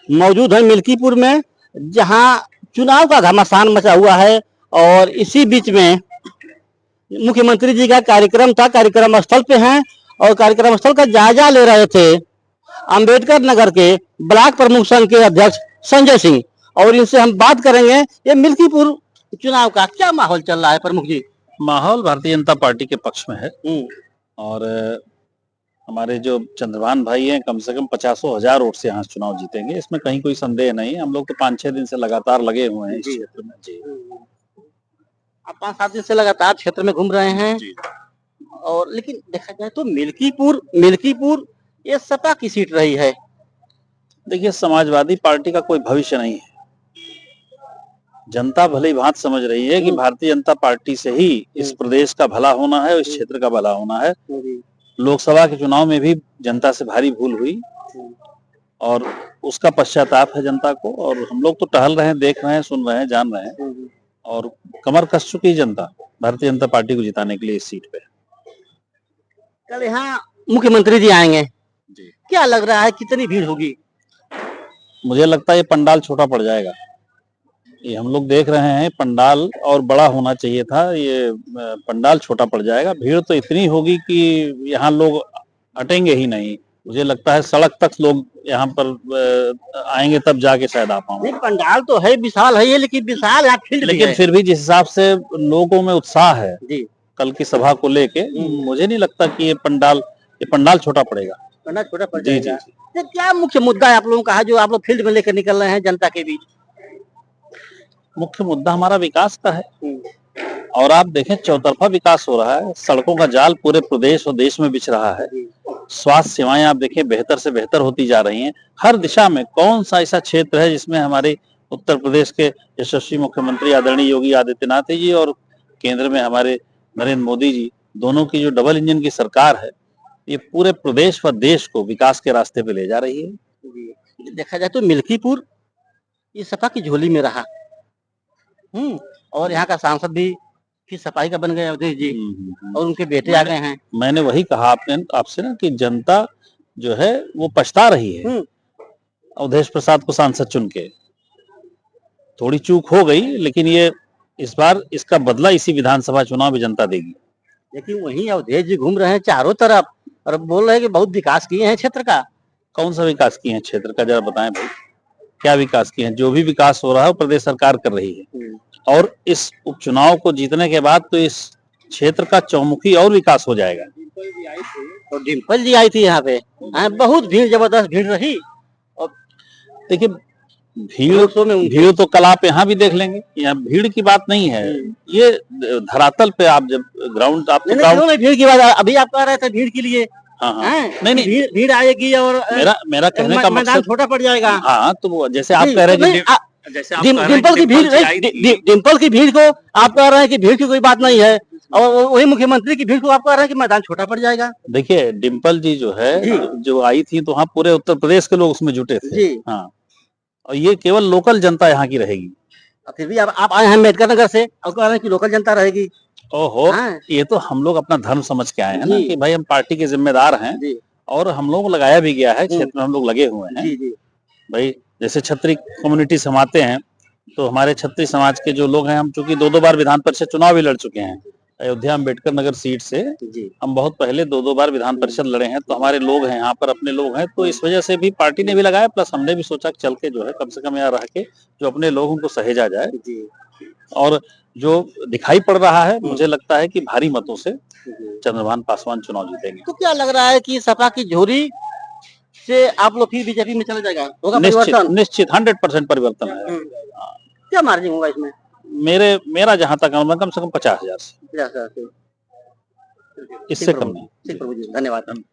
मौजूद है मिल्कीपुर में, जहां चुनाव का घमासान मचा हुआ है। और इसी बीच में मुख्यमंत्री जी का कार्यक्रम था, कार्यक्रम स्थल पे हैं और कार्यक्रम स्थल का जायजा ले रहे थे अंबेडकर नगर के ब्लॉक प्रमुख संघ के अध्यक्ष संजय सिंह। और इनसे हम बात करेंगे, ये मिल्कीपुर चुनाव का क्या माहौल चल रहा है प्रमुख जी? माहौल भारतीय जनता पार्टी के पक्ष में है और हमारे जो चंद्रभान भाई हैं कम से कम 50,000 वोट से यहाँ चुनाव जीतेंगे, इसमें कहीं कोई संदेह नहीं। हम लोग तो 5-6 दिन से लगातार लगे हुए हैं इस क्षेत्र में। जी, आप 5-7 दिन से लगातार क्षेत्र में घूम रहे हैं जी। और लेकिन देखा जाए तो मिल्कीपुर ये सपा की सीट रही है। देखिए, समाजवादी पार्टी का कोई भविष्य नहीं है। जनता भली भांति समझ रही है कि भारतीय जनता पार्टी से ही इस प्रदेश का भला होना है और इस क्षेत्र का भला होना है। लोकसभा के चुनाव में भी जनता से भारी भूल हुई और उसका पश्चाताप है जनता को। और हम लोग तो टहल रहे हैं, देख रहे हैं, सुन रहे हैं, जान रहे हैं और कमर कस चुकी है जनता भारतीय जनता पार्टी को जिताने के लिए इस सीट पे। कल यहाँ मुख्यमंत्री जी आएंगे जी, क्या लग रहा है कितनी भीड़ होगी? मुझे लगता है ये पंडाल छोटा पड़ जाएगा। ये हम लोग देख रहे हैं, पंडाल और बड़ा होना चाहिए था, ये पंडाल छोटा पड़ जाएगा। भीड़ तो इतनी होगी कि यहाँ लोग हटेंगे ही नहीं। मुझे लगता है सड़क तक लोग यहाँ पर आएंगे तब जाके शायद आ पाऊंगे। पंडाल तो है, विशाल है ये, लेकिन विशाल फील्ड भी है। फिर भी जिस हिसाब से लोगों में उत्साह है जी कल की सभा को लेके, मुझे नहीं लगता कि ये पंडाल छोटा पड़ेगा। पंडाल छोटा पड़ जाएगा। जी। क्या मुख्य मुद्दा है आप लोगों का जो आप लोग फील्ड में लेकर निकल रहे हैं जनता के बीच? मुख्य मुद्दा हमारा विकास का है और आप देखें चौतरफा विकास हो रहा है। सड़कों का जाल पूरे प्रदेश और देश में बिछ रहा है। स्वास्थ्य सेवाएं आप देखें बेहतर से बेहतर होती जा रही हैं हर दिशा में। कौन सा ऐसा क्षेत्र है जिसमें हमारे उत्तर प्रदेश के यशस्वी मुख्यमंत्री आदरणीय योगी आदित्यनाथ जी और केंद्र में हमारे नरेंद्र मोदी जी, दोनों की जो डबल इंजन की सरकार है, ये पूरे प्रदेश व देश को विकास के रास्ते पे ले जा रही है। देखा जाए तो मिल्कीपुर ये सपा की झोली में रहा और यहाँ का सांसद भी फिर सफाई का बन गए अवधेश जी और उनके बेटे आ गए हैं। मैंने वही कहा आपसे ना कि जनता जो है वो पछता रही है अवधेश प्रसाद को सांसद चुन के। थोड़ी चूक हो गई, लेकिन ये इस बार इसका बदला इसी विधानसभा चुनाव में जनता देगी। लेकिन वहीं अवधेश जी घूम रहे हैं चारों तरफ और बोल रहे हैं कि बहुत विकास किए हैं क्षेत्र का। कौन सा विकास किए हैं क्षेत्र का, जरा बताएं भाई, क्या विकास किए हैं? जो भी विकास हो रहा है वो प्रदेश सरकार कर रही है और इस उपचुनाव को जीतने के बाद तो इस क्षेत्र का चौमुखी और विकास हो जाएगा। और डिम्पल जी आई थी यहाँ पे, बहुत भीड़, जबरदस्त भीड़ रही। और देखिए, भीड़ तो कल आप यहाँ भी देख लेंगे, यहाँ भीड़ की बात नहीं है। ये धरातल पे आप जब ग्राउंड में भीड़ की बात, अभी आप कह रहे थे भीड़ के लिए। नहीं, भीड़ आएगी और मेरा कहने का मकसद छोटा पड़ जाएगा। हाँ, तो जैसे आप कह रहे हैं जैसे डिम्पल की भीड़ को आप कह रहे हैं कि भीड़ की कोई बात नहीं है और वही मुख्यमंत्री की भीड़ को आप कह रहे हैं कि मैदान छोटा पड़ जाएगा। देखिए, डिम्पल जी जो है जो आई थी तो वहाँ पूरे उत्तर प्रदेश के लोग उसमें जुटे थे। हाँ, और ये केवल लोकल जनता यहाँ की रहेगी। फिर भी आप आए हैं अम्बेडकर नगर से और कह रहे हैं कि लोकल जनता रहेगी। ओहो, ये तो हम लोग अपना धर्म समझ के आए हैं ना कि भाई हम पार्टी के जिम्मेदार हैं और हम लोग लगाया भी गया है, क्षेत्र में हम लोग लगे हुए हैं। भाई जैसे छत्री कम्युनिटी से हम आते हैं तो हमारे छत्री समाज के जो लोग हैं, हम चूंकि 2-2 बार विधान परिषद चुनाव भी लड़ चुके हैं अयोध्या अम्बेडकर नगर सीट से। हम बहुत पहले 2-2 बार विधान परिषद लड़े हैं, तो हमारे लोग हैं यहाँ पर, अपने लोग हैं, तो इस वजह से भी पार्टी ने भी लगाया। प्लस हमने भी सोचा चल के जो है कम से कम यहाँ रह के जो अपने लोगों को सहेजा जाए। और जो दिखाई पड़ रहा है, मुझे लगता है कि भारी मतों से चंद्रभान पासवान चुनाव जीतेंगे। तो क्या लग रहा है कि सपा की झोली से आप लोग फिर बीजेपी में चले जाएगा? होगा परिवर्तन? निश्चित 100% परिवर्तन है। क्या मार्जिन होगा इसमें? मेरा जहां तक कम से कम 50,000 से, इससे कम नहीं। धन्यवाद।